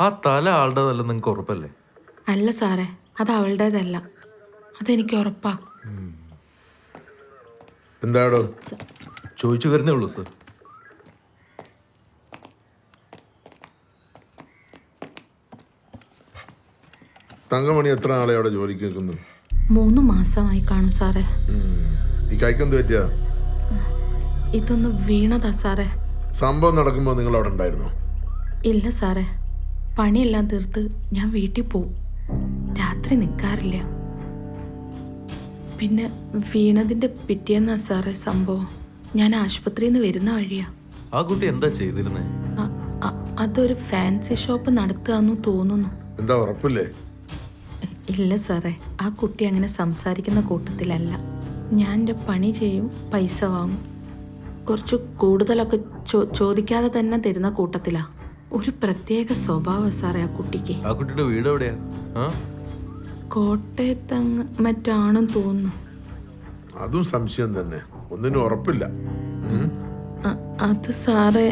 ആ തല ആളുടേതല്ല നിങ്ങൾക്ക് ഉറപ്പല്ലേ? അല്ല സാറേ, അത് അവളുടേതല്ല, അതെനിക്ക് ഉറപ്പാ. എന്താടോ? ചോദിച്ചു വരുന്നേ ഉള്ളൂ സർ. തങ്കമണി എത്ര നാളെ അവിടെ ജോലിക്ക് നിൽക്കുന്നു? 3 മാസമായി കാണും സാറേ. ഈ കൈക്കെന്ത് പറ്റിയ? ഇതൊന്ന് വീണതാ സാറേ. സംഭവം നടക്കുമ്പോൾ നിങ്ങൾ അവിടെ ഉണ്ടായിരുന്നോ? ഇല്ല സാറേ, പണിയെല്ലാം തീർത്ത് ഞാൻ വീട്ടിൽ പോവും. രാത്രി നിൽക്കാറില്ല. പിന്നെ വീണതിൻ്റെ പിറ്റേന്നാ സാറേ സംഭവം. ഞാൻ ആശുപത്രിയിൽ നിന്ന് വരുന്ന വഴിയാ. ആ കുട്ടി എന്താ ചെയ്തിരുന്നേ? അതൊരു ഫാൻസി ഷോപ്പ് നടത്തുകയെന്ന് തോന്നുന്നു. എന്താ ഉറപ്പില്ലേ? ഇല്ല സാറേ, ആ കുട്ടി അങ്ങനെ സംസാരിക്കുന്ന കൂട്ടത്തിലല്ല. ഞാൻ എൻ്റെ പണി ചെയ്യും, പൈസ വാങ്ങും. കുറച്ച് കൂടുതലൊക്കെ ചോദിക്കാതെ തന്നെ തരുന്ന കൂട്ടത്തിലാ. ഒരു പ്രത്യേക സ്വഭാവം സാറേ ആ കുട്ടിക്ക്. ആ കുട്ടിയുടെ വീട് എവിടെയാ? കോട്ടയത്തങ്ങ് മറ്റാണെന്ന് തോന്നുന്നു. അതും സംശയം തന്നെ, ഒന്നിനും ഉറപ്പില്ല. അത് സാറേ,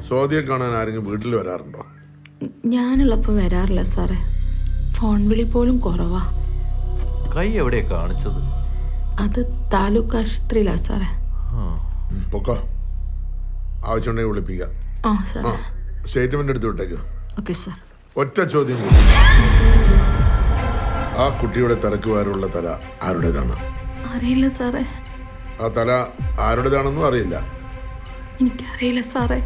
സ്വാതിയെ കാണാൻ ആരെങ്കിലും വീട്ടിൽ വരാറുണ്ടോ? ഞാനുള്ളപ്പോൾ വരാറില്ല സാറേ. ഫോൺ വിളി പോലും കുറവാ. കൈ എവിടെയാ കാണിച്ചത്? അത് താലൂക്ക് ആശുപത്രിയിലാ സാറേ. പൊക്കോ, ആവശ്യമുണ്ടെങ്കിൽ വിളിപ്പിക്കാം. ആ സാർ. സ്റ്റേറ്റ്മെന്റ് എടുത്ത് വിട്ടേക്ക്. Okay sir. ഒറ്റ ചോദ്യം കൂടി. ആ കുട്ടിയുടെ തലക്ക് വാരുള്ള തല ആരുടേതാണ്? അറിയില്ല സാറേ. ആ തല ആരുടേതാണെന്നും അറിയില്ല. എനിക്കറിയില്ല സാറേ.